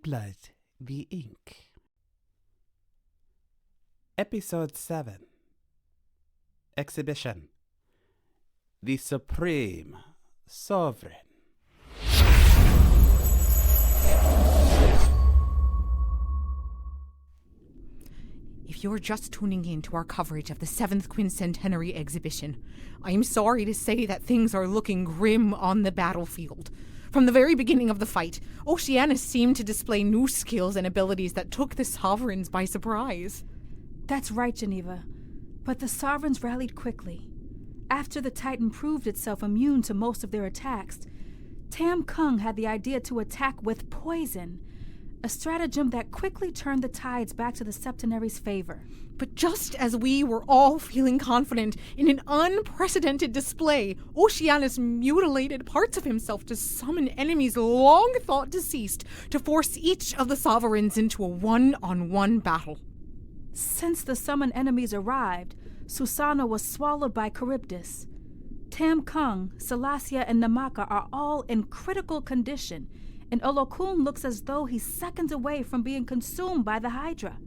Blood, the Ink. Episode 7. Exhibition. The Supreme Sovereign. If you're just tuning in to our coverage of the 7th Quincentenary exhibition, I'm sorry to say that things are looking grim on the battlefield. From the very beginning of the fight, Oceanus seemed to display new skills and abilities that took the Sovereigns by surprise. That's right, Geneva. But the Sovereigns rallied quickly. After the Titan proved itself immune to most of their attacks, Tam Kung had the idea to attack with poison, a stratagem that quickly turned the tides back to the Septenary's favor. But just as we were all feeling confident in an unprecedented display, Oceanus mutilated parts of himself to summon enemies long thought deceased to force each of the Sovereigns into a one-on-one battle. Since the summoned enemies arrived, Susanoo was swallowed by Charybdis. Tam Kung, Selassie, and Namaka are all in critical condition, and Olokun looks as though he's seconds away from being consumed by the Hydra.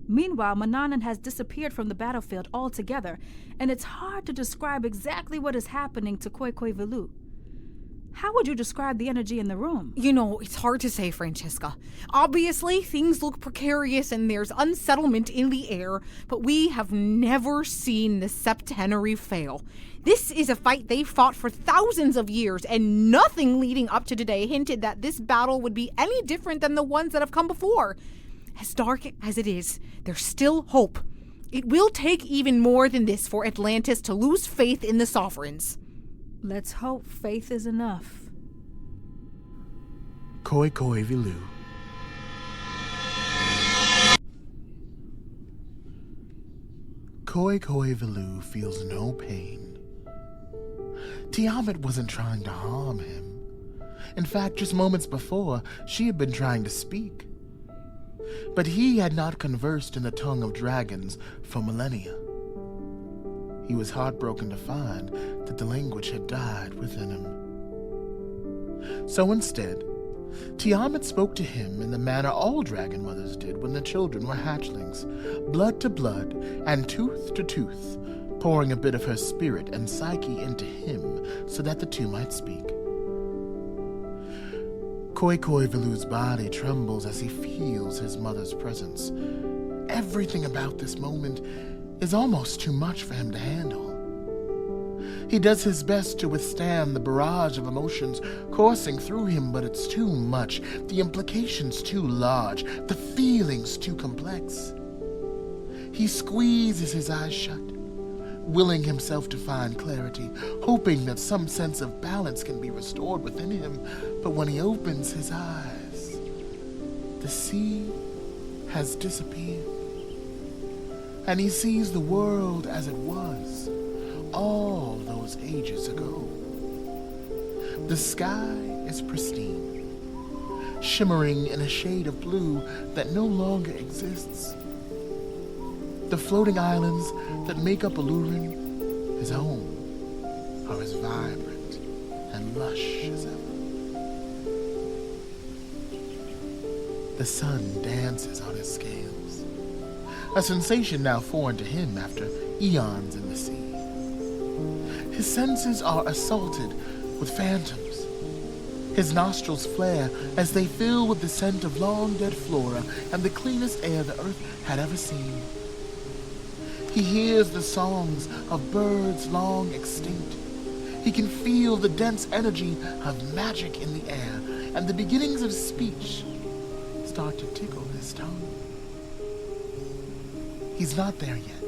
Meanwhile, Mannanan has disappeared from the battlefield altogether, and it's hard to describe exactly what is happening to Khoikhoi Velu. How would you describe the energy in the room? You know, it's hard to say, Francesca. Obviously, things look precarious and there's unsettlement in the air, but we have never seen the Septenary fail. This is a fight they fought for thousands of years, and nothing leading up to today hinted that this battle would be any different than the ones that have come before. As dark as it is, there's still hope. It will take even more than this for Atlantis to lose faith in the Sovereigns. Let's hope faith is enough. Khoikhoi Velu. Khoikhoi Velu feels no pain. Tiamat wasn't trying to harm him. In fact, just moments before, she had been trying to speak. But he had not conversed in the tongue of dragons for millennia. He was heartbroken to find that the language had died within him. So instead, Tiamat spoke to him in the manner all dragon mothers did when the children were hatchlings, blood to blood and tooth to tooth, pouring a bit of her spirit and psyche into him so that the two might speak. Khoikhoi Velu's body trembles as he feels his mother's presence. Everything about this moment is almost too much for him to handle. He does his best to withstand the barrage of emotions coursing through him, but it's too much, the implications too large, the feelings too complex. He squeezes his eyes shut, willing himself to find clarity, hoping that some sense of balance can be restored within him. But when he opens his eyes, the sea has disappeared, and he sees the world as it was all those ages ago. The sky is pristine, shimmering in a shade of blue that no longer exists. The floating islands that make up Olokun, his home, are as vibrant and lush as ever. The sun dances on his scales, a sensation now foreign to him after eons in the sea. His senses are assaulted with phantoms. His nostrils flare as they fill with the scent of long-dead flora and the cleanest air the earth had ever seen. He hears the songs of birds long extinct. He can feel the dense energy of magic in the air, and the beginnings of speech start to tickle his tongue. He's not there yet.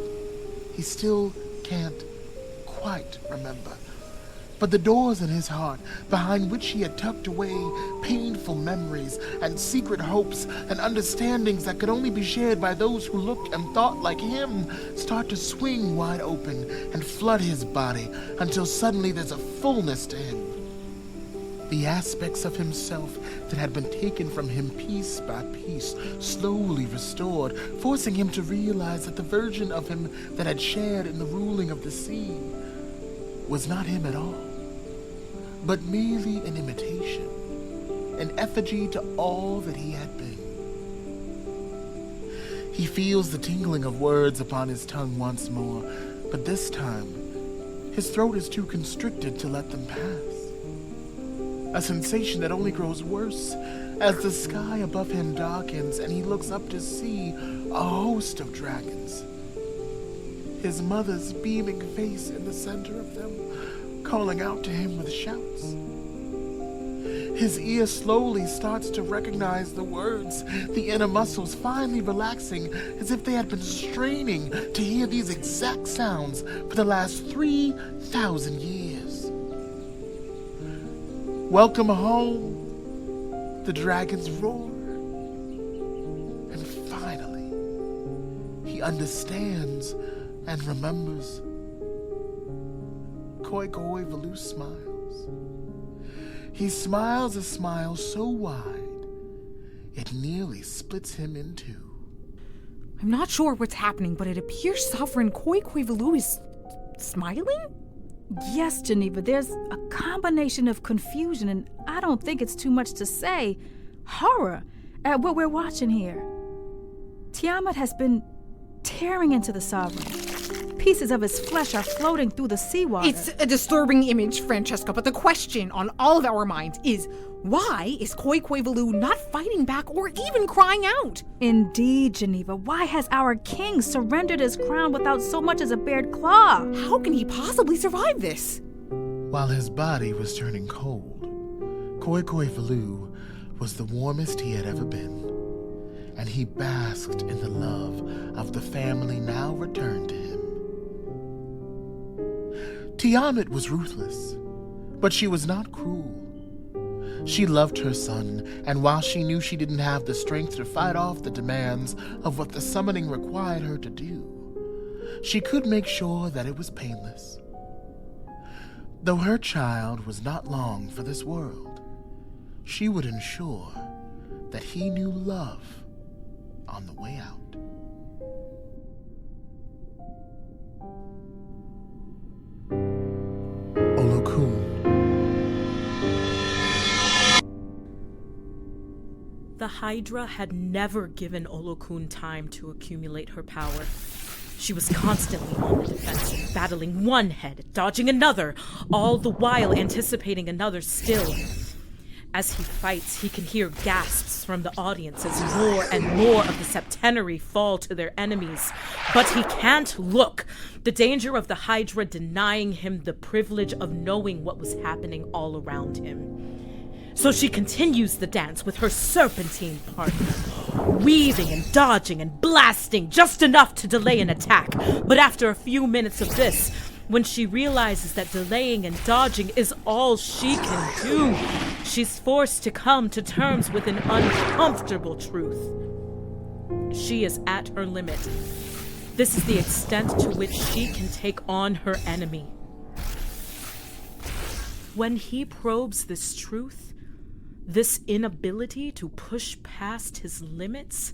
He still can't quite remember. But the doors in his heart, behind which he had tucked away painful memories and secret hopes and understandings that could only be shared by those who looked and thought like him, start to swing wide open and flood his body until suddenly there's a fullness to him. The aspects of himself that had been taken from him piece by piece, slowly restored, forcing him to realize that the version of him that had shared in the ruling of the sea was not him at all, but merely an imitation. an effigy to all that he had been. He feels the tingling of words upon his tongue once more, but this time, his throat is too constricted to let them pass. A sensation that only grows worse as the sky above him darkens and he looks up to see a host of dragons. His mother's beaming face in the center of them, calling out to him with shouts. His ear slowly starts to recognize the words, the inner muscles finally relaxing as if they had been straining to hear these exact sounds for the last 3,000 years. Welcome home, the dragons roar. And finally, he understands and remembers. Koi Valu smiles. He smiles a smile so wide, it nearly splits him in two. I'm not sure what's happening, but it appears Sovereign Koi Valu is smiling? Yes, Geneva, there's a combination of confusion, and I don't think it's too much to say, horror at what we're watching here. Tiamat has been tearing into the Sovereign. Pieces of his flesh are floating through the seawater. It's a disturbing image, Francesca, but the question on all of our minds is, why is Koi Valu not fighting back or even crying out? Indeed, Geneva. Why has our king surrendered his crown without so much as a bared claw? How can he possibly survive this? While his body was turning cold, Koi Valu was the warmest he had ever been, and he basked in the love of the family now returned to him. Tiamat was ruthless, but she was not cruel. She loved her son, and while she knew she didn't have the strength to fight off the demands of what the summoning required her to do, she could make sure that it was painless. Though her child was not long for this world, she would ensure that he knew love on the way out. Olokun. The Hydra had never given Olokun time to accumulate her power. She was constantly on the defense, battling one head, dodging another, all the while anticipating another still. As he fights, he can hear gasps from the audience as more and more of the septenary fall to their enemies. But he can't look. The danger of the Hydra denying him the privilege of knowing what was happening all around him. So she continues the dance with her serpentine partner, weaving and dodging and blasting just enough to delay an attack. But after a few minutes of this, when she realizes that delaying and dodging is all she can do, she's forced to come to terms with an uncomfortable truth. She is at her limit. This is the extent to which she can take on her enemy. When he probes this truth, this inability to push past his limits,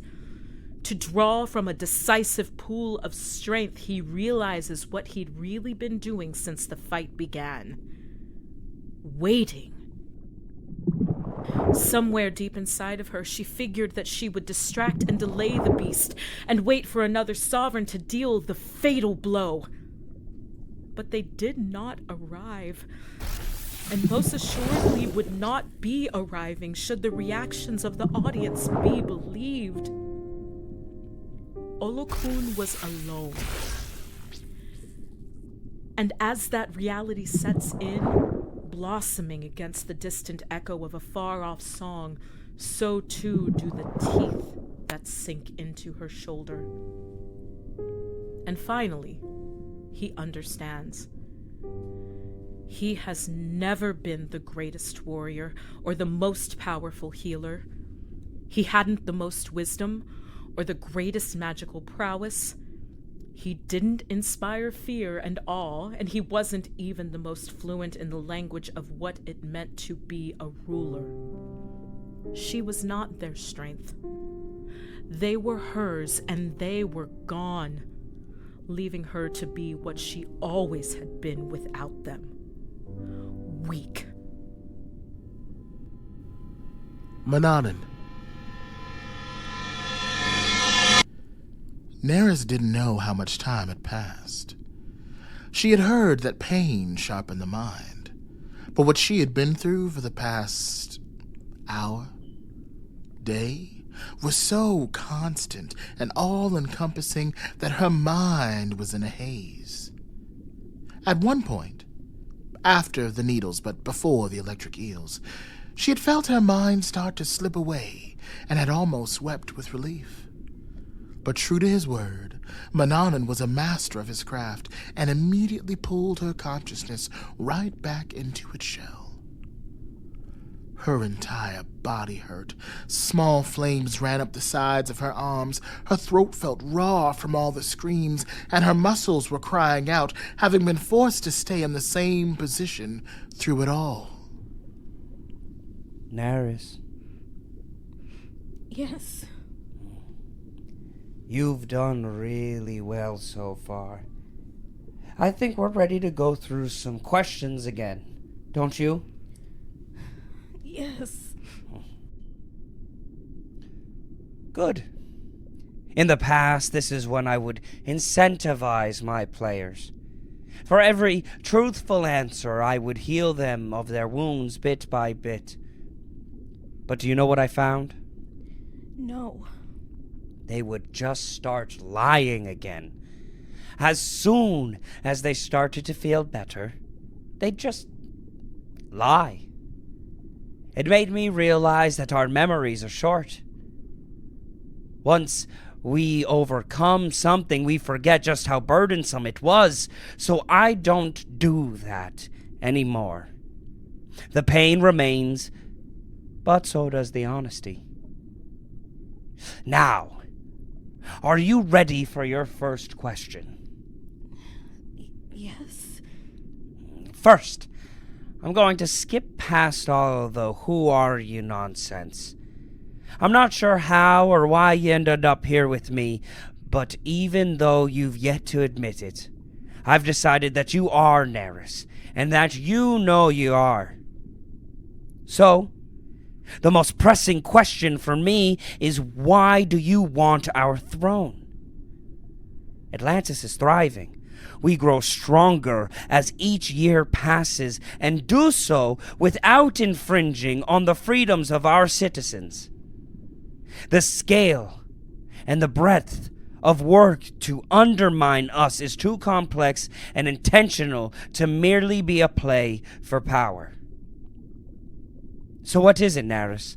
to draw from a decisive pool of strength, he realizes what he'd really been doing since the fight began. Waiting. Somewhere deep inside of her, she figured that she would distract and delay the beast and wait for another sovereign to deal the fatal blow. But they did not arrive, and most assuredly would not be arriving should the reactions of the audience be believed. Olokun was alone. And as that reality sets in, blossoming against the distant echo of a far-off song, so too do the teeth that sink into her shoulder. And finally, he understands. He has never been the greatest warrior or the most powerful healer. He hadn't the most wisdom or the greatest magical prowess. He didn't inspire fear and awe, and he wasn't even the most fluent in the language of what it meant to be a ruler. She was not their strength. They were hers, and they were gone, leaving her to be what she always had been without them. Weak. Mannanan. Neris didn't know how much time had passed. She had heard that pain sharpened the mind, but what she had been through for the past hour, day, was so constant and all-encompassing that her mind was in a haze. At one point, after the needles but before the electric eels, she had felt her mind start to slip away and had almost wept with relief. But true to his word, Mannanan was a master of his craft and immediately pulled her consciousness right back into its shell. Her entire body hurt. Small flames ran up the sides of her arms. Her throat felt raw from all the screams, and her muscles were crying out, having been forced to stay in the same position through it all. Neris. Yes. You've done really well so far. I think we're ready to go through some questions again, don't you? Yes. Good. In the past, this is when I would incentivize my players. For every truthful answer, I would heal them of their wounds bit by bit. But do you know what I found? No. They would just start lying again. As soon as they started to feel better, they'd just lie. It made me realize that our memories are short. Once we overcome something, we forget just how burdensome it was, so I don't do that anymore. The pain remains, but so does the honesty. Now, are you ready for your first question? Yes. First, I'm going to skip past all of the who are you nonsense. I'm not sure how or why you ended up here with me, but even though you've yet to admit it, I've decided that you are Neris, and that you know you are. So, the most pressing question for me is, why do you want our throne? Atlantis is thriving. We grow stronger as each year passes, and do so without infringing on the freedoms of our citizens. The scale and the breadth of work to undermine us is too complex and intentional to merely be a play for power. So what is it, Neris?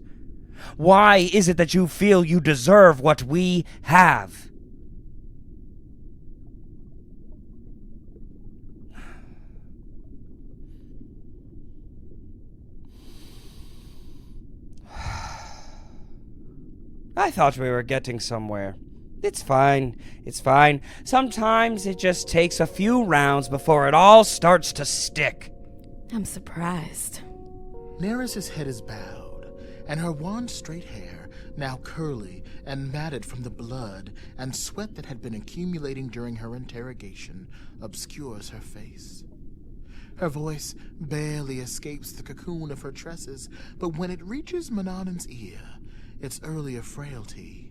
Why is it that you feel you deserve what we have? I thought we were getting somewhere. It's fine. Sometimes it just takes a few rounds before it all starts to stick. I'm surprised. Neris's head is bowed, and her wand straight hair, now curly and matted from the blood and sweat that had been accumulating during her interrogation, obscures her face. Her voice barely escapes the cocoon of her tresses, but when it reaches Mannanan's ear, its earlier frailty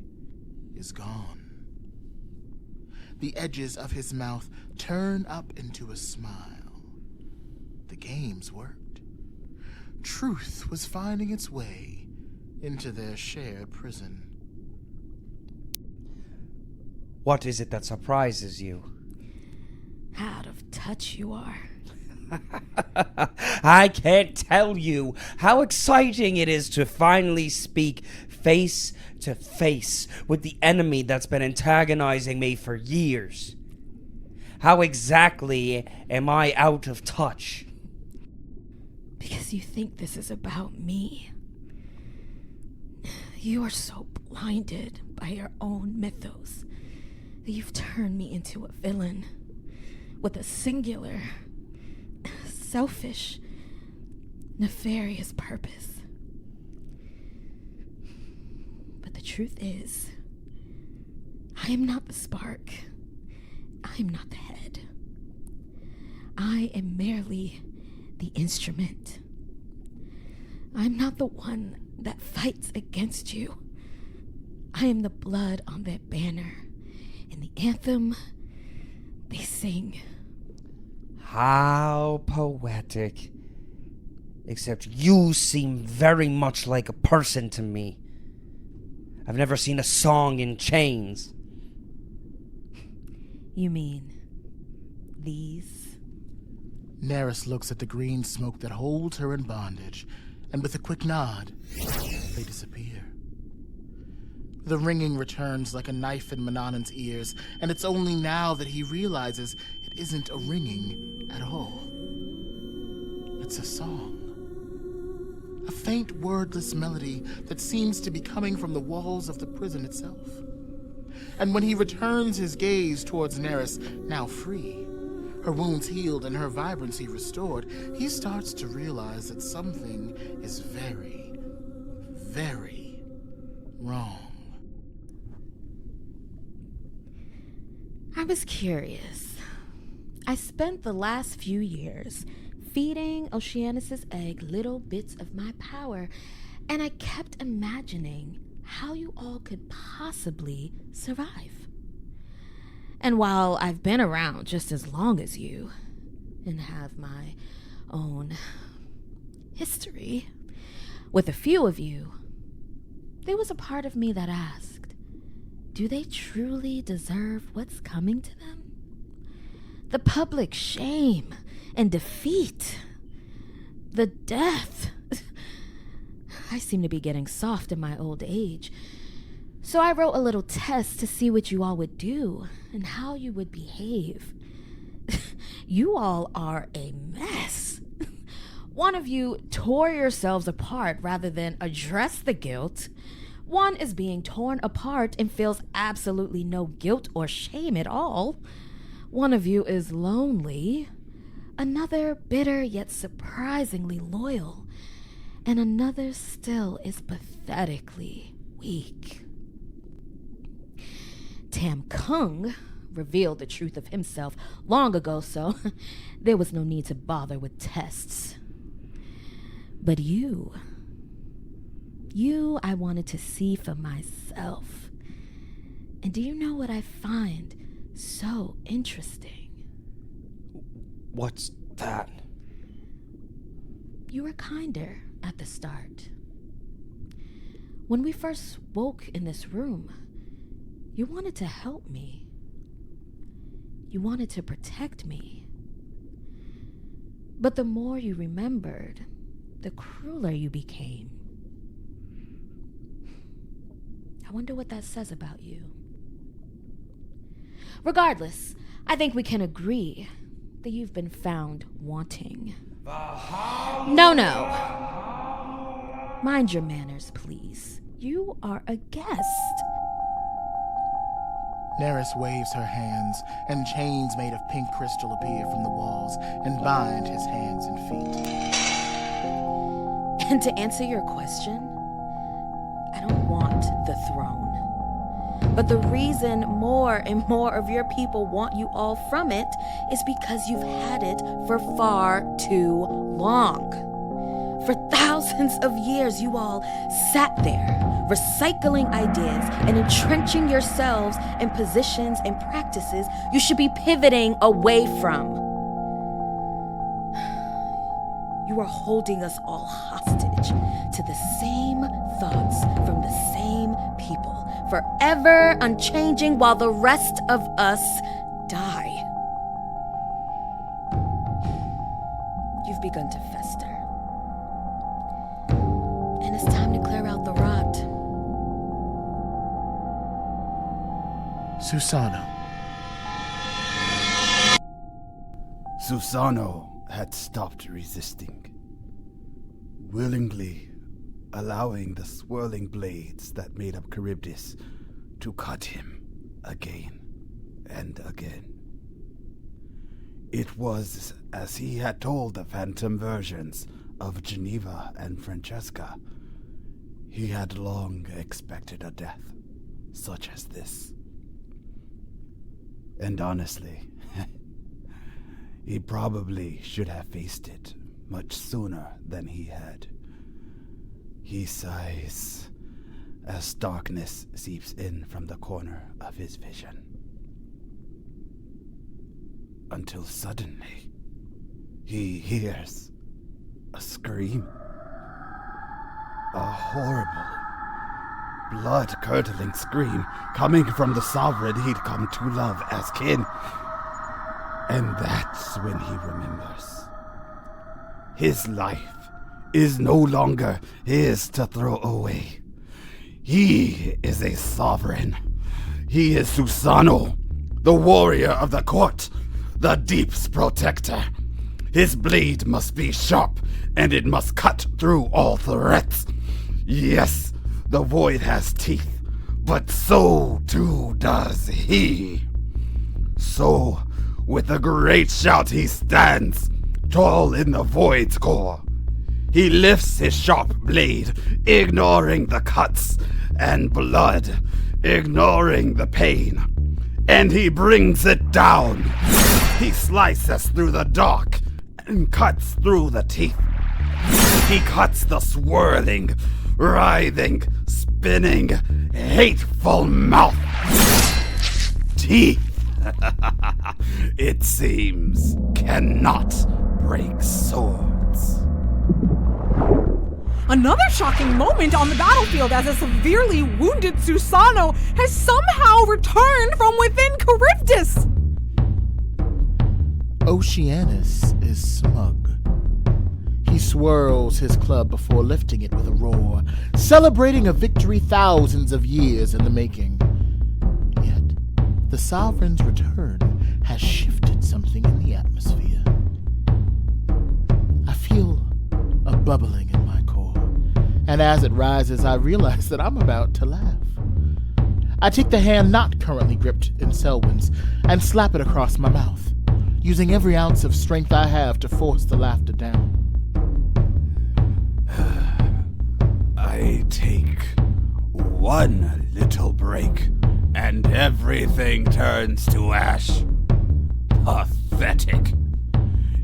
is gone. The edges of his mouth turn up into a smile. The games worked. Truth was finding its way into their shared prison. What is it that surprises you? Out of touch you are. I can't tell you how exciting it is to finally speak face to face with the enemy that's been antagonizing me for years. How exactly am I out of touch? Because you think this is about me. You are so blinded by your own mythos that you've turned me into a villain with a singular, selfish, nefarious purpose. But the truth is, I am not the spark. I am not the head. I am merely the instrument. I'm not the one that fights against you. I am the blood on that banner. In the anthem, they sing. How poetic. Except you seem very much like a person to me. I've never seen a song in chains. You mean these? Neris looks at the green smoke that holds her in bondage, and with a quick nod, they disappear. The ringing returns like a knife in Mannanan's ears, and it's only now that he realizes it isn't a ringing at all. It's a song. A faint, wordless melody that seems to be coming from the walls of the prison itself. And when he returns his gaze towards Neris, now free, her wounds healed and her vibrancy restored, he starts to realize that something is very, very wrong. I was curious. I spent the last few years feeding Oceanus' egg little bits of my power, and I kept imagining how you all could possibly survive. And while I've been around just as long as you, and have my own history with a few of you, there was a part of me that asked, do they truly deserve what's coming to them? The public shame and defeat. The death. I seem to be getting soft in my old age. So I wrote a little test to see what you all would do and how you would behave. You all are a mess. One of you tore yourselves apart rather than address the guilt. One is being torn apart and feels absolutely no guilt or shame at all. One of you is lonely. Another bitter yet surprisingly loyal. And another still is pathetically weak. Tam Kung revealed the truth of himself long ago, so there was no need to bother with tests. But you I wanted to see for myself. And do you know what I find so interesting? What's that? You were kinder at the start. When we first woke in this room, you wanted to help me. You wanted to protect me. But the more you remembered, the crueler you became. I wonder what that says about you. Regardless, I think we can agree that you've been found wanting. No. Mind your manners, please. You are a guest. Neris waves her hands, and chains made of pink crystal appear from the walls and bind his hands and feet. And to answer your question, I don't want the throne. But the reason more and more of your people want you all from it is because you've had it for far too long. For thousands of years, you all sat there, recycling ideas and entrenching yourselves in positions and practices you should be pivoting away from. You are holding us all hostage to the same thoughts from the same people, forever unchanging while the rest of us die. You've begun to fester. And it's time to clear out the rot. Susanoo. Susanoo had stopped resisting, willingly allowing the swirling blades that made up Charybdis to cut him again and again. It was as he had told the phantom versions of Geneva and Francesca. He had long expected a death such as this. And honestly, he probably should have faced it much sooner than he had. He sighs as darkness seeps in from the corner of his vision. Until suddenly, he hears a scream. A horrible, blood-curdling scream coming from the sovereign he'd come to love as kin. And that's when he remembers. His life is no longer his to throw away. He is a sovereign. He is Susanoo, the warrior of the court, the Deep's protector. His blade must be sharp, and it must cut through all threats. Yes, the void has teeth, but so too does he. So, with a great shout he stands, tall in the void's core. He lifts his sharp blade, ignoring the cuts and blood, ignoring the pain, and he brings it down. He slices through the dark and cuts through the teeth. He cuts the swirling, writhing, spinning, hateful mouth. Teeth, it seems, cannot break swords. Another shocking moment on the battlefield as a severely wounded Susanoo has somehow returned from within Charybdis. Oceanus is smug. He swirls his club before lifting it with a roar, celebrating a victory thousands of years in the making. Yet, the sovereign's return has shifted something in the atmosphere. I feel a bubbling in my core, and as it rises, I realize that I'm about to laugh. I take the hand not currently gripped in Selwyn's and slap it across my mouth, using every ounce of strength I have to force the laughter down. I take one little break, and everything turns to ash. Pathetic.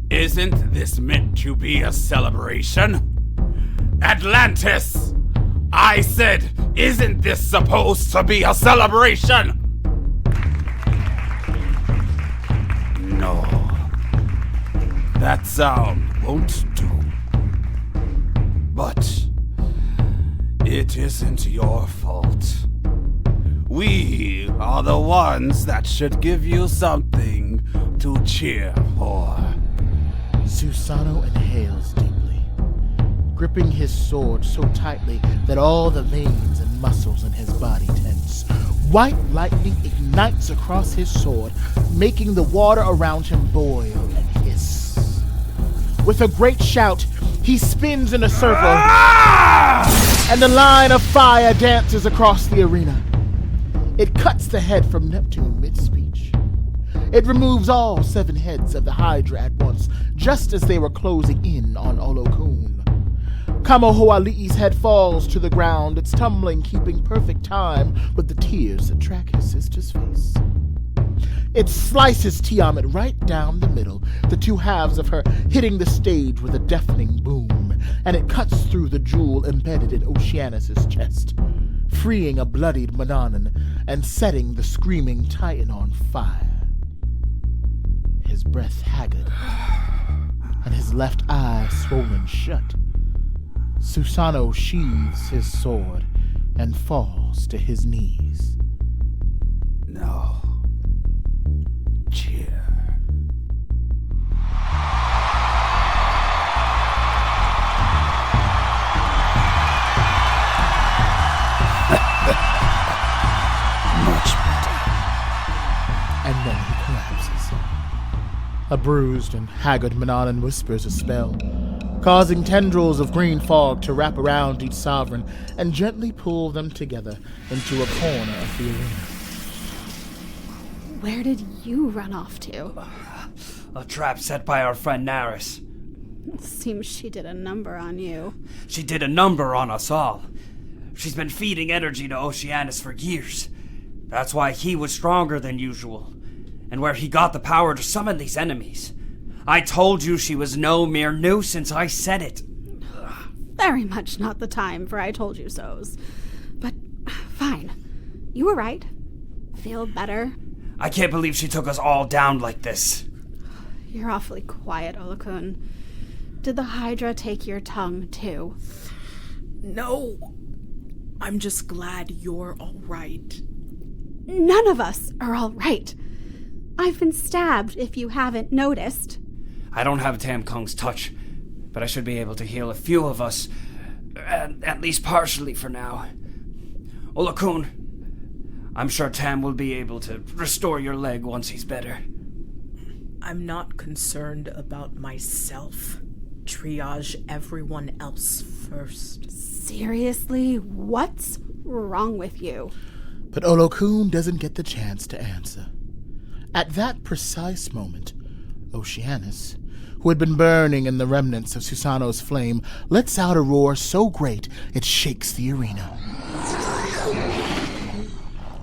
Isn't this meant to be a celebration? Atlantis! I said, isn't this supposed to be a celebration? No. That sound won't do. But it isn't your fault. We are the ones that should give you something to cheer for. Susanoo inhales deeply, gripping his sword so tightly that all the veins and muscles in his body tense. White lightning ignites across his sword, making the water around him boil and hiss. With a great shout, he spins in a circle, and the line of fire dances across the arena. It cuts the head from Neptune mid-speech. It removes all 7 heads of the Hydra at once, just as they were closing in on Olokun. Kamohoali'i's head falls to the ground, its tumbling keeping perfect time with the tears that track his sister's face. It slices Tiamat right down the middle, the 2 halves of her hitting the stage with a deafening boom, and it cuts through the jewel embedded in Oceanus's chest, freeing a bloodied Mannanan and setting the screaming Titan on fire. His breath haggard, and his left eye swollen shut. Susanoo sheathes his sword and falls to his knees. No. Cheer. Much better. And then he collapses. A bruised and haggard Mannanan whispers a spell, causing tendrils of green fog to wrap around each sovereign and gently pull them together into a corner of the arena. Where did you run off to? A trap set by our friend Neris. Seems she did a number on you. She did a number on us all. She's been feeding energy to Oceanus for years. That's why he was stronger than usual, and where he got the power to summon these enemies. I told you she was no mere nuisance, I said it. very much not the time for I told you so's. But fine. You were right. Feel better? I can't believe she took us all down like this. You're awfully quiet, Olokun. Did the Hydra take your tongue, too? No. I'm just glad you're all right. None of us are all right. I've been stabbed, if you haven't noticed. I don't have Tam Kung's touch, but I should be able to heal a few of us, at least partially for now. Olokun, I'm sure Tam will be able to restore your leg once he's better. I'm not concerned about myself. Triage everyone else first. Seriously, what's wrong with you? But Olokun doesn't get the chance to answer. At that precise moment, Oceanus, who had been burning in the remnants of Susanoo's flame, lets out a roar so great it shakes the arena.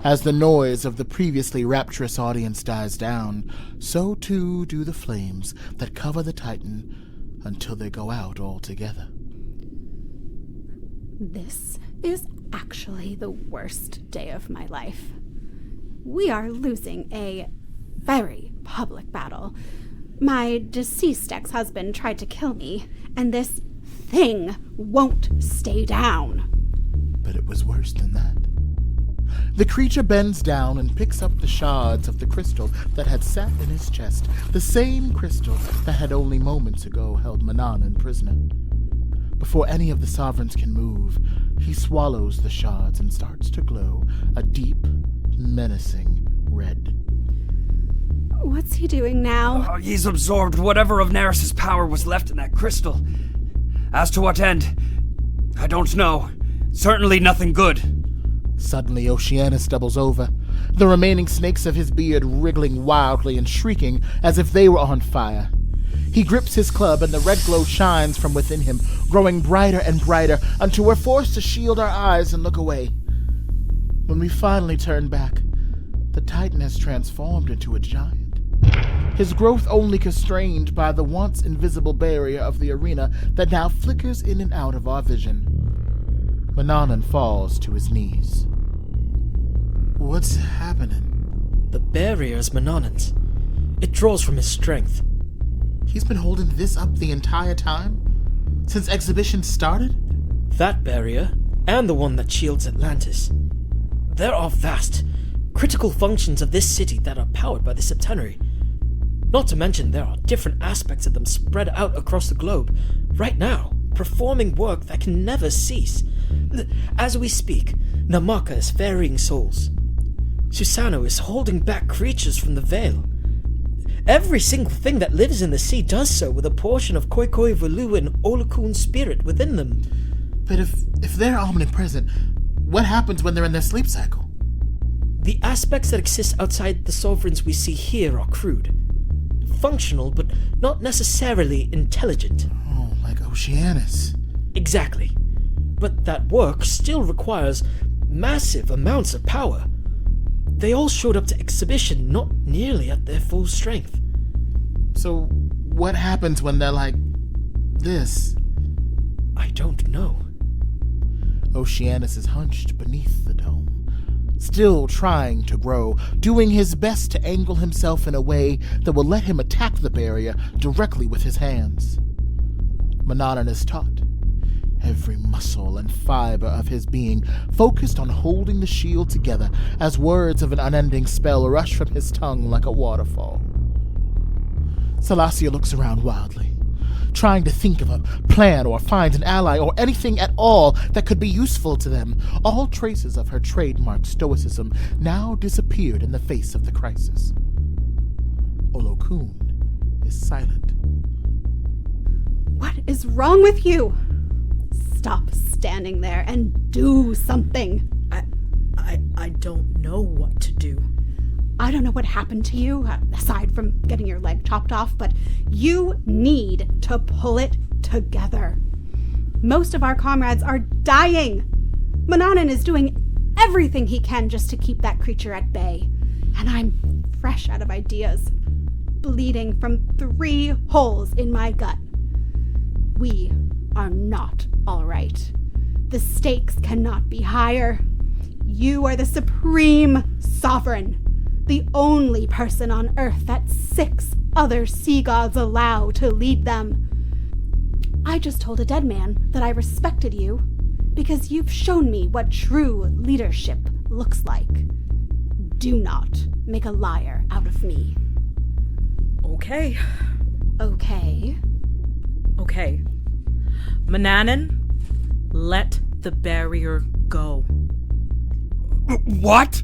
As the noise of the previously rapturous audience dies down, so too do the flames that cover the Titan until they go out altogether. This is actually the worst day of my life. We are losing a very public battle. My deceased ex-husband tried to kill me, and this thing won't stay down. But it was worse than that. The creature bends down and picks up the shards of the crystal that had sat in his chest, the same crystal that had only moments ago held Mannanan prisoner. Before any of the sovereigns can move, he swallows the shards and starts to glow a deep, menacing red. What's he doing now? He's absorbed whatever of Neris' power was left in that crystal. As to what end, I don't know. Certainly nothing good. Suddenly Oceanus doubles over, the remaining snakes of his beard wriggling wildly and shrieking as if they were on fire. He grips his club and the red glow shines from within him, growing brighter and brighter until we're forced to shield our eyes and look away. When we finally turn back, the Titan has transformed into a giant, his growth only constrained by the once invisible barrier of the arena that now flickers in and out of our vision. Mannanan falls to his knees. What's happening? The barrier is Mannanan's. It draws from his strength. He's been holding this up the entire time? Since exhibition started? That barrier, and the one that shields Atlantis. There are vast, critical functions of this city that are powered by the septenary. Not to mention there are different aspects of them spread out across the globe, right now, performing work that can never cease. As we speak, Namaka is ferrying souls. Susanoo is holding back creatures from the Veil. Every single thing that lives in the sea does so with a portion of Khoikhoi Velu and Olokun's spirit within them. But if they're omnipresent, what happens when they're in their sleep cycle? The aspects that exist outside the sovereigns we see here are crude. Functional, but not necessarily intelligent. Oh, like Oceanus. Exactly. But that work still requires massive amounts of power. They all showed up to exhibition not nearly at their full strength. So, what happens when they're like this? I don't know. Oceanus is hunched beneath the dome, still trying to grow, doing his best to angle himself in a way that will let him attack the barrier directly with his hands. Mannanan is taut, every muscle and fiber of his being focused on holding the shield together as words of an unending spell rush from his tongue like a waterfall. Zakiyyah looks around wildly, trying to think of a plan or find an ally or anything at all that could be useful to them. All traces of her trademark stoicism now disappeared in the face of the crisis. Olokun is silent. What is wrong with you? Stop standing there and do something. I don't know what to do. I don't know what happened to you, aside from getting your leg chopped off, but you need to pull it together. Most of our comrades are dying. Mannanan is doing everything he can just to keep that creature at bay. And I'm fresh out of ideas, bleeding from 3 holes in my gut. We are not all right. The stakes cannot be higher. You are the supreme sovereign, the only person on Earth that 6 other sea gods allow to lead them. I just told a dead man that I respected you because you've shown me what true leadership looks like. Do not make a liar out of me. Okay. Okay. Okay. Mannanan, let the barrier go. What?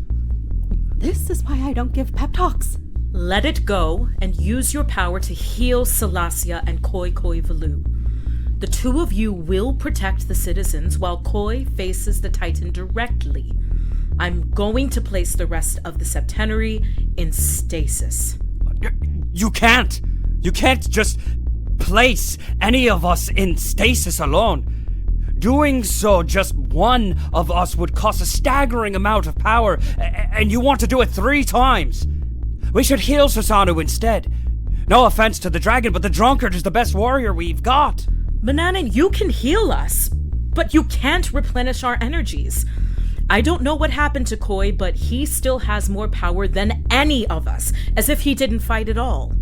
This is why I don't give pep talks. Let it go and use your power to heal Salasya and Koi Valu. The 2 of you will protect the citizens while Koi faces the Titan directly. I'm going to place the rest of the septenary in stasis. You can't. You can't just place any of us in stasis alone. Doing so, just one of us would cost a staggering amount of power, and you want to do it 3 times. We should heal Susanoo instead. No offense to the dragon, but the drunkard is the best warrior we've got. Mannanan, you can heal us, but you can't replenish our energies. I don't know what happened to Koi, but he still has more power than any of us, as if he didn't fight at all.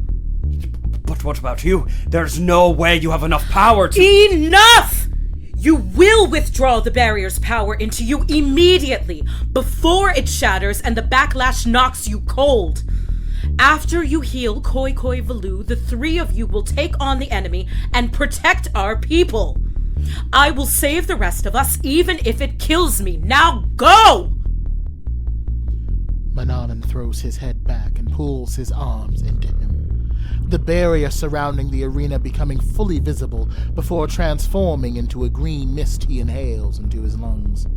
But what about you? There's no way you have enough power to— Enough! You will withdraw the barrier's power into you immediately, before it shatters and the backlash knocks you cold. After you heal Koi Valu, the 3 of you will take on the enemy and protect our people. I will save the rest of us, even if it kills me. Now go! Mannanan throws his head back and pulls his arms into him, the barrier surrounding the arena becoming fully visible before transforming into a green mist he inhales into his lungs.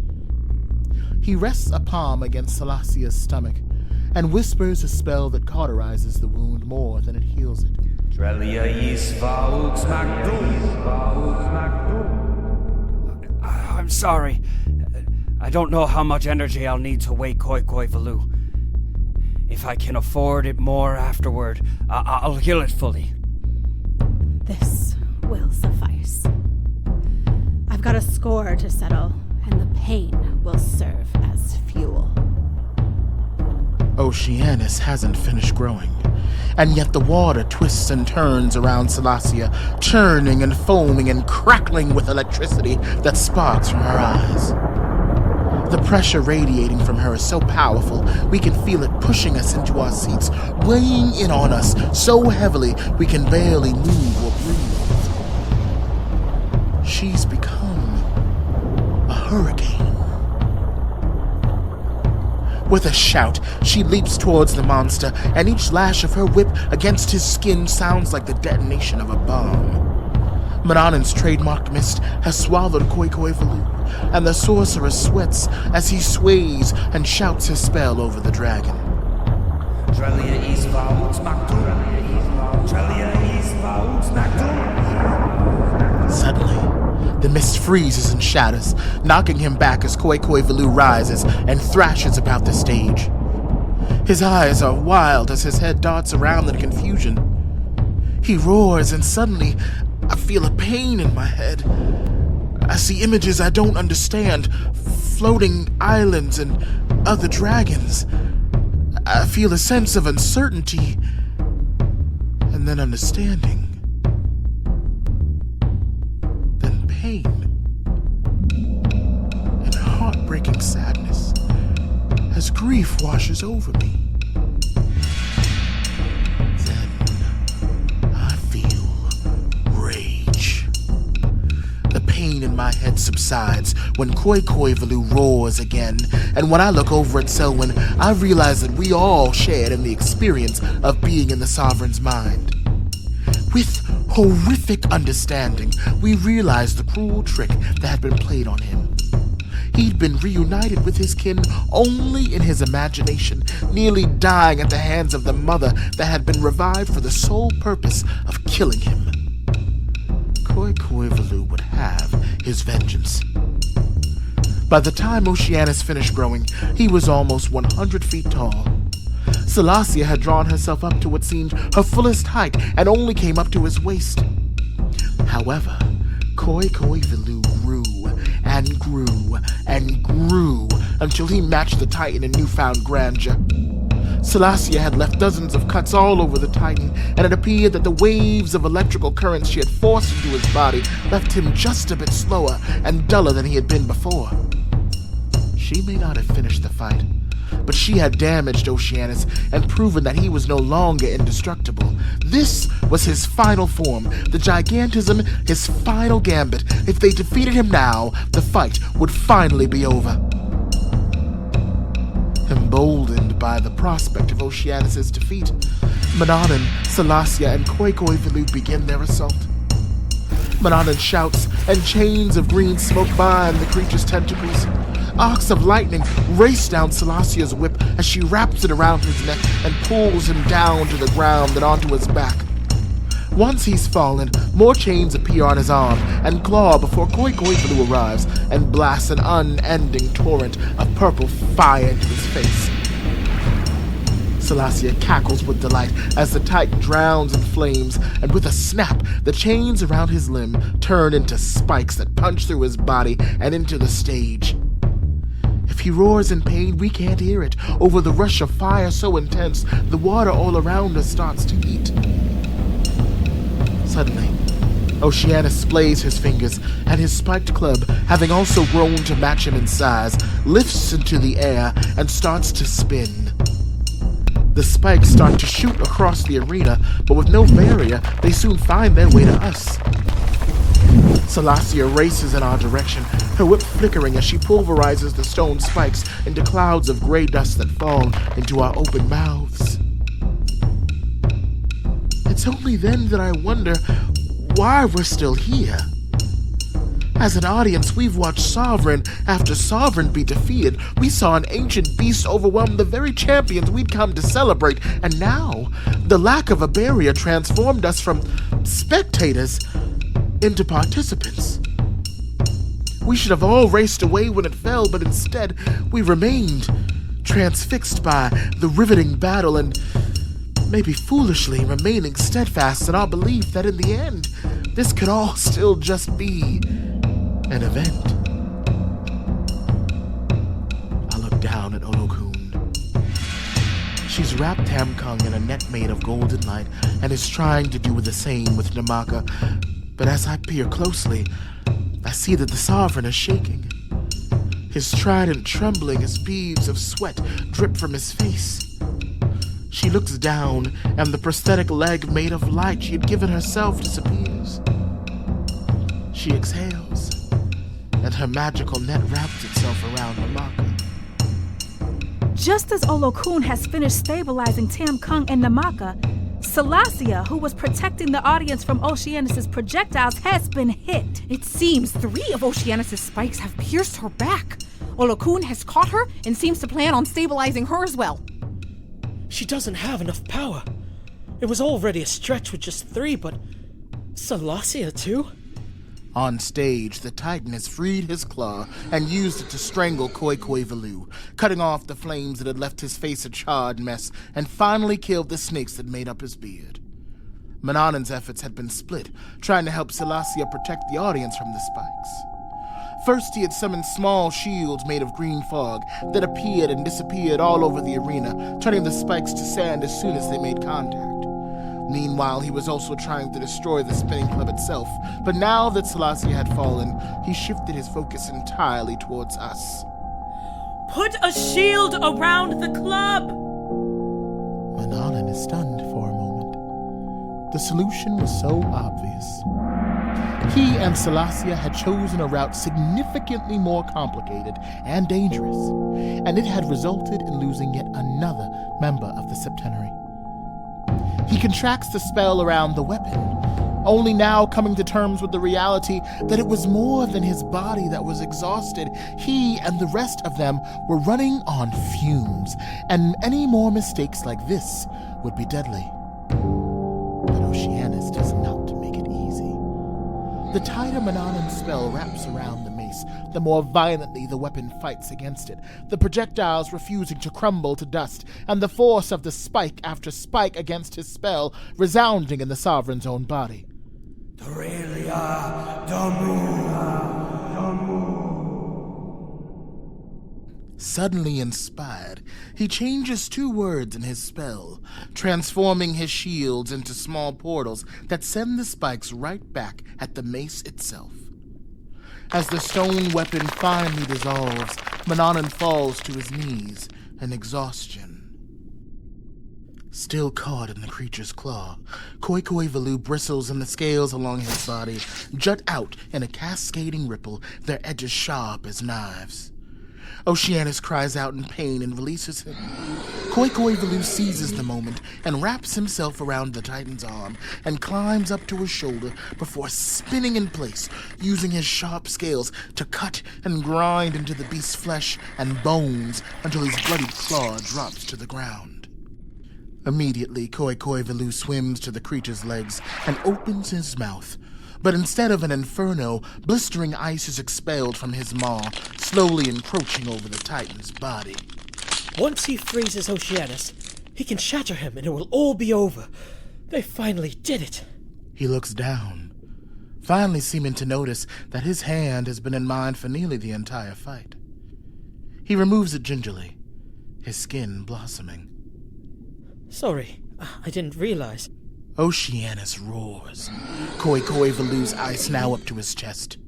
He rests a palm against Salasya's stomach and whispers a spell that cauterizes the wound more than it heals it. I'm sorry. I don't know how much energy I'll need to wake Koi Valu. If I can afford it more afterward, I'll heal it fully. This will suffice. I've got a score to settle, and the pain will serve as fuel. Oceanus hasn't finished growing, and yet the water twists and turns around Salasya, churning and foaming and crackling with electricity that sparks from her eyes. The pressure radiating from her is so powerful, we can feel it pushing us into our seats, weighing in on us so heavily we can barely move or breathe. She's become a hurricane. With a shout, she leaps towards the monster, and each lash of her whip against his skin sounds like the detonation of a bomb. Mannanan's trademarked mist has swallowed Koi Valu, and the sorcerer sweats as he sways and shouts his spell over the dragon. Suddenly, the mist freezes and shatters, knocking him back as Koi Valu rises and thrashes about the stage. His eyes are wild as his head darts around in confusion. He roars, and suddenly, I feel a pain in my head. I see images I don't understand, floating islands and other dragons. I feel a sense of uncertainty, and then understanding. Then pain. And heartbreaking sadness as grief washes over me. Then I feel rage. The pain in my head subsides when Koi Valu roars again, and when I look over at Selwyn, I realize that we all shared in the experience of being in the Sovereign's mind. With horrific understanding, we realized the cruel trick that had been played on him. He'd been reunited with his kin only in his imagination, nearly dying at the hands of the mother that had been revived for the sole purpose of killing him. Koi Valu would have his vengeance. By the time Oceanus finished growing, he was almost 100 feet tall. Salasya had drawn herself up to what seemed her fullest height and only came up to his waist. However, Villu grew and grew and grew until he matched the Titan in newfound grandeur. Salassia had left dozens of cuts all over the Titan, and it appeared that the waves of electrical currents she had forced into his body left him just a bit slower and duller than he had been before. She may not have finished the fight, but she had damaged Oceanus and proven that he was no longer indestructible. This was his final form, the gigantism, his final gambit. If they defeated him now, the fight would finally be over. Emboldened by the prospect of Oceanus' defeat, Mannanan, Salassia, and Villu begin their assault. Mannanan shouts, and chains of green smoke bind the creature's tentacles. Arcs of lightning race down Salassia's whip as she wraps it around his neck and pulls him down to the ground and onto his back. Once he's fallen, more chains appear on his arm and claw before Villu arrives and blasts an unending torrent of purple fire into his face. Salassia cackles with delight as the Titan drowns in flames, and with a snap, the chains around his limb turn into spikes that punch through his body and into the stage. If he roars in pain, we can't hear it. Over the rush of fire so intense, the water all around us starts to heat. Suddenly, Oceanus splays his fingers, and his spiked club, having also grown to match him in size, lifts into the air and starts to spin. The spikes start to shoot across the arena, but with no barrier, they soon find their way to us. Salassia races in our direction, her whip flickering as she pulverizes the stone spikes into clouds of gray dust that fall into our open mouths. It's only then that I wonder why we're still here. As an audience, we've watched sovereign after sovereign be defeated. We saw an ancient beast overwhelm the very champions we'd come to celebrate, and now the lack of a barrier transformed us from spectators into participants. We should have all raced away when it fell, but instead we remained, transfixed by the riveting battle and maybe foolishly remaining steadfast in our belief that in the end, this could all still just be an event. I look down at Olokun. She's wrapped Tamkung in a net made of golden light and is trying to do the same with Namaka, but as I peer closely, I see that the sovereign is shaking. His trident trembling as beads of sweat drip from his face. She looks down, and the prosthetic leg made of light she had given herself disappears. She exhales, and her magical net wraps itself around Namaka. Just as Olokun has finished stabilizing Tamkung and Namaka, Salassia, who was protecting the audience from Oceanus' projectiles, has been hit. It seems 3 of Oceanus' spikes have pierced her back. Olokun has caught her and seems to plan on stabilizing her as well. She doesn't have enough power. It was already a stretch with just 3, but Salassia too? On stage, the Titan has freed his claw and used it to strangle Villu, cutting off the flames that had left his face a charred mess, and finally killed the snakes that made up his beard. Mannanan's efforts had been split, trying to help Salassia protect the audience from the spikes. First, he had summoned small shields made of green fog that appeared and disappeared all over the arena, turning the spikes to sand as soon as they made contact. Meanwhile, he was also trying to destroy the spinning club itself, but now that Salassia had fallen, he shifted his focus entirely towards us. Put a shield around the club! Mannanan is stunned for a moment. The solution was so obvious. He and Salassia had chosen a route significantly more complicated and dangerous, and it had resulted in losing yet another member of the Septenary. He contracts the spell around the weapon, only now coming to terms with the reality that it was more than his body that was exhausted. He and the rest of them were running on fumes, and any more mistakes like this would be deadly. But Oceanus does not make it easy. The tighter Mannanan's spell wraps around the mace, the more violently the weapon fights against it, the projectiles refusing to crumble to dust, and the force of the spike after spike against his spell resounding in the sovereign's own body. Dorelia, Suddenly inspired, he changes 2 words in his spell, transforming his shields into small portals that send the spikes right back at the mace itself. As the stone weapon finally dissolves, Mannanan falls to his knees in exhaustion. Still caught in the creature's claw, Khoikhoi Velu bristles and the scales along his body jut out in a cascading ripple, their edges sharp as knives. Oceanus cries out in pain and releases him. Khoikhoi Velu seizes the moment and wraps himself around the Titan's arm and climbs up to his shoulder before spinning in place, using his sharp scales to cut and grind into the beast's flesh and bones until his bloodied claw drops to the ground. Immediately, Khoikhoi Velu swims to the creature's legs and opens his mouth. But instead of an inferno, blistering ice is expelled from his maw, slowly encroaching over the Titan's body. Once he freezes Oceanus, he can shatter him and it will all be over. They finally did it. He looks down, finally seeming to notice that his hand has been in mine for nearly the entire fight. He removes it gingerly, his skin blossoming. Sorry, I didn't realize. Oceanus roars, Khoikhoi Velu's ice now up to his chest.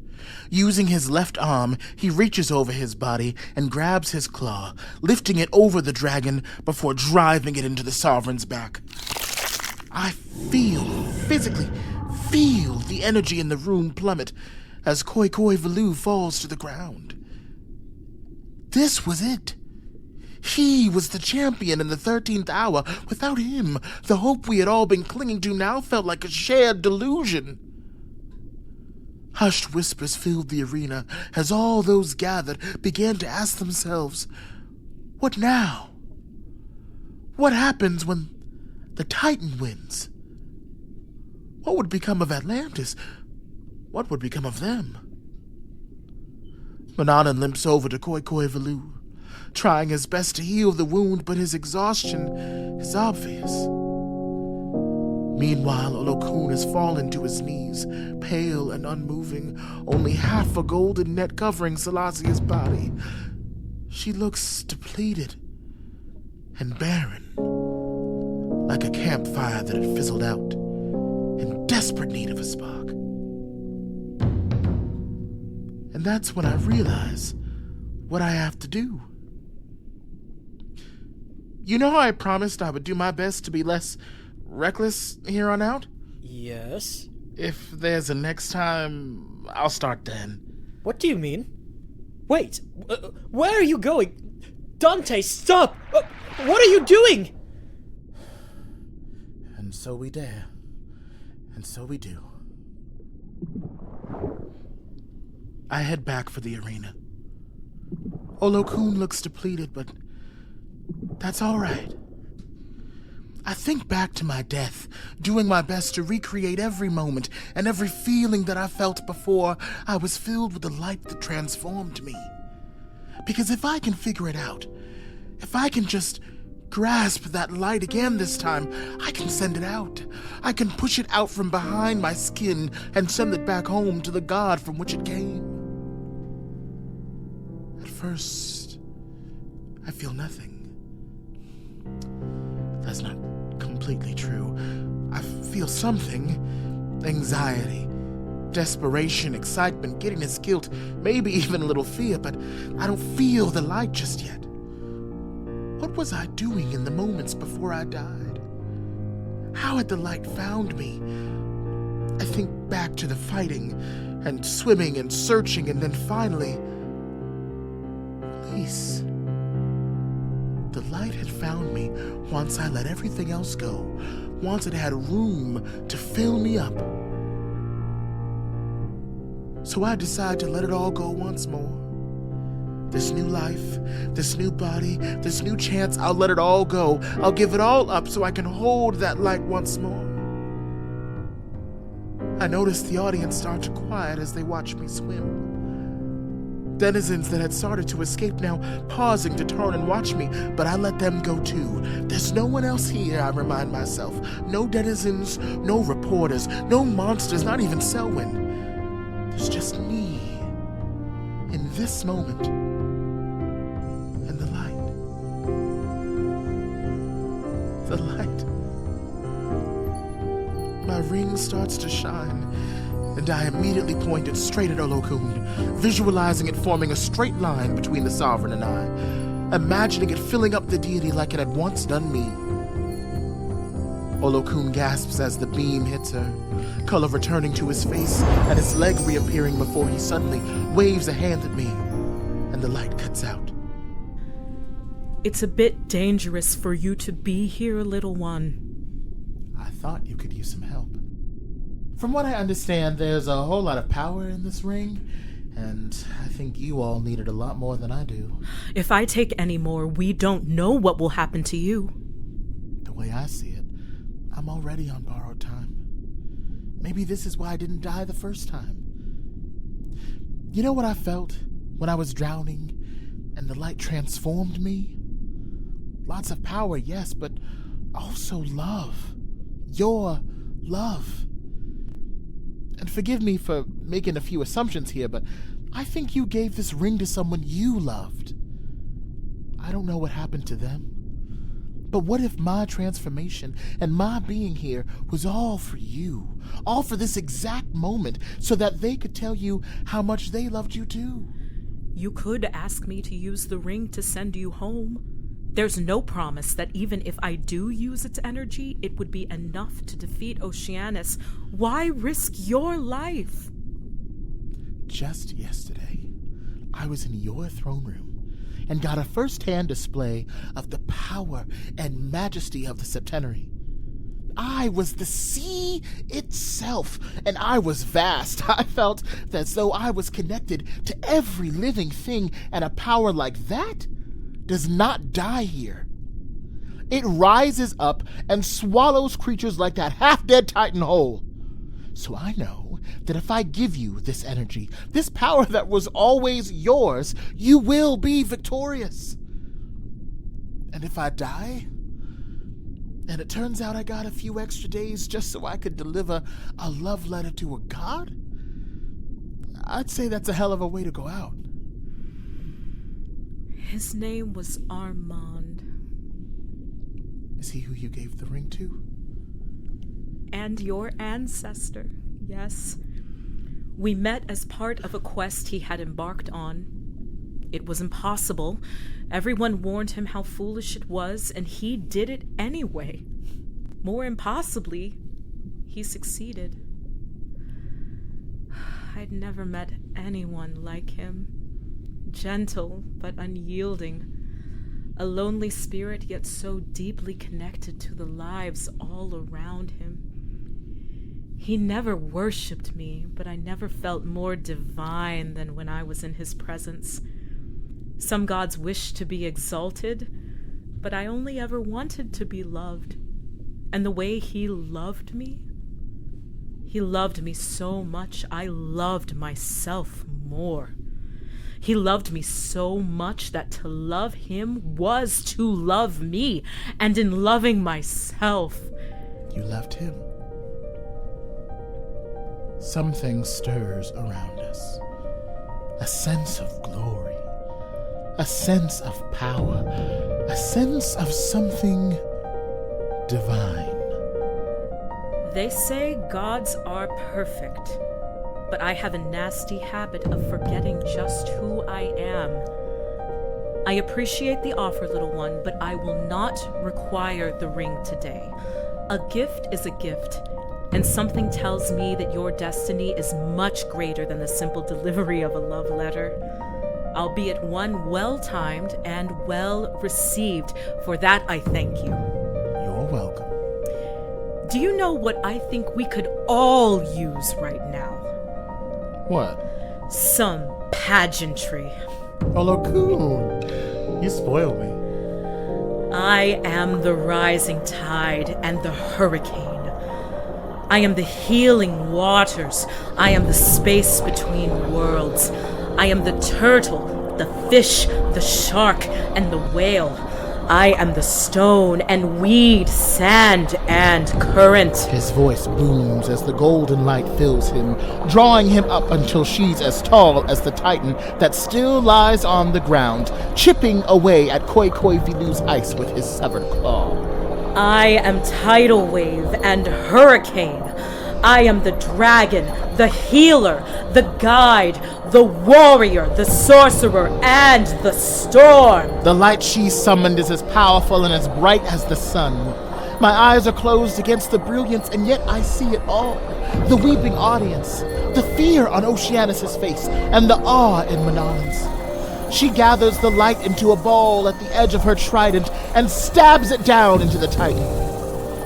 Using his left arm, he reaches over his body and grabs his claw, lifting it over the dragon before driving it into the Sovereign's back. I physically feel the energy in the room plummet as Khoikhoi Velu falls to the ground. This was it. He was the champion in the 13th hour. Without him, the hope we had all been clinging to now felt like a shared delusion. Hushed whispers filled the arena as all those gathered began to ask themselves, what now? What happens when the Titan wins? What would become of Atlantis? What would become of them? Mannanan limps over to Khoikhoi Velu, trying his best to heal the wound, but his exhaustion is obvious. Meanwhile, Olokun has fallen to his knees, pale and unmoving, only half a golden net covering Selassia's body. She looks depleted and barren, like a campfire that had fizzled out, in desperate need of a spark. And that's when I realize what I have to do. You know how I promised I would do my best to be less reckless here on out? Yes? If there's a next time, I'll start then. What do you mean? Wait, where are you going? Dante, stop! What are you doing? And so we dare. And so we do. I head back for the arena. Olokun looks depleted, but that's all right. I think back to my death, doing my best to recreate every moment and every feeling that I felt before I was filled with the light that transformed me. Because if I can figure it out, if I can just grasp that light again this time, I can send it out. I can push it out from behind my skin and send it back home to the god from which it came. At first, I feel nothing. That's not completely true. I feel something. Anxiety, desperation, excitement, giddiness, guilt, maybe even a little fear, but I don't feel the light just yet. What was I doing in the moments before I died? How had the light found me? I think back to the fighting and swimming and searching, and then finally, release. The light had found me once I let everything else go, once it had room to fill me up. So I decided to let it all go once more. This new life, this new body, this new chance, I'll let it all go. I'll give it all up so I can hold that light once more. I noticed the audience start to quiet as they watched me swim. Denizens that had started to escape now pausing to turn and watch me, but I let them go too. There's no one else here, I remind myself. No denizens, no reporters, no monsters, not even Selwyn. There's just me in this moment and the light. The light. My ring starts to shine, and I immediately point it straight at Olokun, visualizing it forming a straight line between the Sovereign and I, imagining it filling up the deity like it had once done me. Olokun gasps as the beam hits her, color returning to his face and his leg reappearing before he suddenly waves a hand at me, and the light cuts out. It's a bit dangerous for you to be here, little one. I thought you could use some help. From what I understand, there's a whole lot of power in this ring, and I think you all need it a lot more than I do. If I take any more, we don't know what will happen to you. The way I see it, I'm already on borrowed time. Maybe this is why I didn't die the first time. You know what I felt when I was drowning and the light transformed me? Lots of power, yes, but also love. Your love. And forgive me for making a few assumptions here, but I think you gave this ring to someone you loved. I don't know what happened to them. But what if my transformation and my being here was all for you? All for this exact moment, so that they could tell you how much they loved you too? You could ask me to use the ring to send you home. There's no promise that even if I do use its energy, it would be enough to defeat Oceanus. Why risk your life? Just yesterday, I was in your throne room and got a first-hand display of the power and majesty of the septenary. I was the sea itself, and I was vast. I felt as though I was connected to every living thing, and a power like that does not die here. It rises up and swallows creatures like that half-dead Titan whole. So I know that if I give you this energy, this power that was always yours, you will be victorious. And if I die, and it turns out I got a few extra days just so I could deliver a love letter to a god, I'd say that's a hell of a way to go out. His name was Armand. Is he who you gave the ring to? And your ancestor, yes. We met as part of a quest he had embarked on. It was impossible. Everyone warned him how foolish it was, and he did it anyway. More impossibly, he succeeded. I'd never met anyone like him. Gentle, but unyielding. A lonely spirit, yet so deeply connected to the lives all around him. He never worshipped me, but I never felt more divine than when I was in his presence. Some gods wish to be exalted, but I only ever wanted to be loved. And the way he loved me so much, I loved myself more. He loved me so much that to love him was to love me, and in loving myself. You loved him. Something stirs around us. A sense of glory. A sense of power. A sense of something divine. They say gods are perfect, but I have a nasty habit of forgetting just who I am. I appreciate the offer, little one, but I will not require the ring today. A gift is a gift, and something tells me that your destiny is much greater than the simple delivery of a love letter. Albeit one well-timed and well-received. For that I thank you. You're welcome. Do you know what I think we could all use right now? What? Some pageantry. Olokun, you spoiled me. I am the rising tide and the hurricane. I am the healing waters. I am the space between worlds. I am the turtle, the fish, the shark, and the whale. I am the stone and weed, sand and current. His voice booms as the golden light fills him, drawing him up until she's as tall as the titan that still lies on the ground, chipping away at Koi Vilu's ice with his severed claw. I am tidal wave and hurricane. I am the dragon, the healer, the guide, the warrior, the sorcerer, and the storm. The light she summoned is as powerful and as bright as the sun. My eyes are closed against the brilliance, and yet I see it all. The weeping audience, the fear on Oceanus' face, and the awe in Mannanan's. She gathers the light into a ball at the edge of her trident and stabs it down into the titan.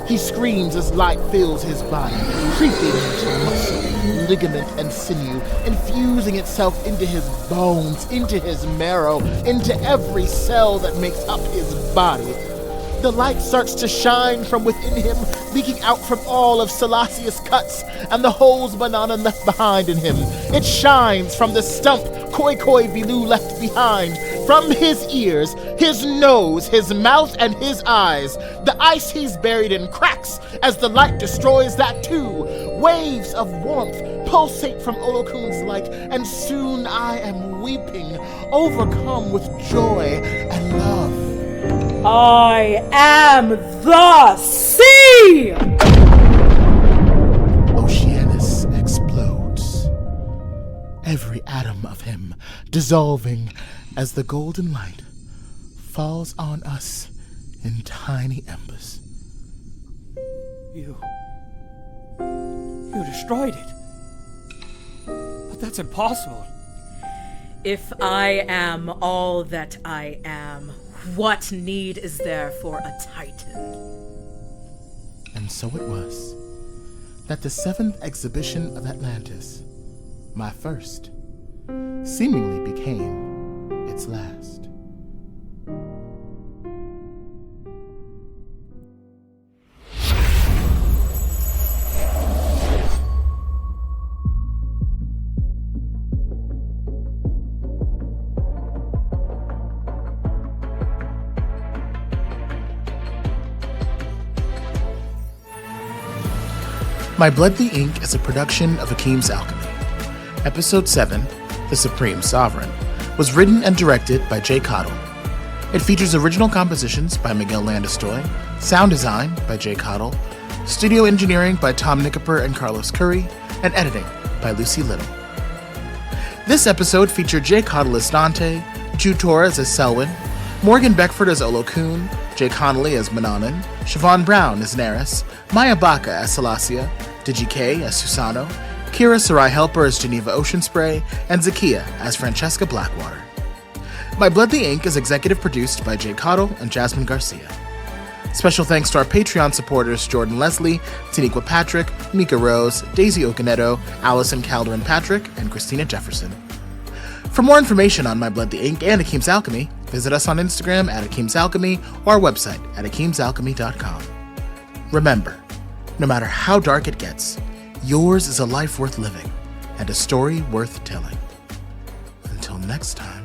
He screams as light fills his body, creeping into muscle, ligament, and sinew, infusing itself into his bones, into his marrow, into every cell that makes up his body. The light starts to shine from within him, leaking out from all of Selassia's cuts and the holes Mannanan left behind in him. It shines from the stump Koi Vilu left behind, from his ears, his nose, his mouth, and his eyes. The ice he's buried in cracks as the light destroys that too. Waves of warmth pulsate from Olokun's light, and soon I am weeping, overcome with joy and love. I am the sea! Oceanus explodes. Every atom of him dissolving as the golden light falls on us in tiny embers. You destroyed it. But that's impossible. If I am all that I am, what need is there for a titan? And so it was that the 7th exhibition of Atlantis, my first, seemingly became its last. My Blood the Ink is a production of Akeem's Alchemy. Episode 7, The Supreme Sovereign, was written and directed by J.Cottle. It features original compositions by Miguel Landestoy, sound design by J.Cottle, studio engineering by Tom Nikiper and Carlos Curry, and editing by Lucy Little. This episode featured J.Cottle as Dante, Jude Torres as Selwyn, Morgan Beckford as Olokun, J. Connolly as Mannanan, Shavonne Brown as Neris, Maya Baca as Salassia, Diji K as Susanoo, Kira Sarai Helper as Geneva Oceanspray, and Zakiyyah as Francesca Blackwater. My Blood the Ink is executive produced by J.Cottle and Jasmine Garcia. Special thanks to our Patreon supporters Jordan Leslie, Taniqua Patrick, Mika Rose, Daisy Ocanedo, Allison Calderon Patrick, and Christina Jefferson. For more information on My Blood the Ink and Akeem's Alchemy, visit us on Instagram at Akeem's Alchemy or our website at akeemsalchemy.com. Remember, no matter how dark it gets, yours is a life worth living and a story worth telling. Until next time.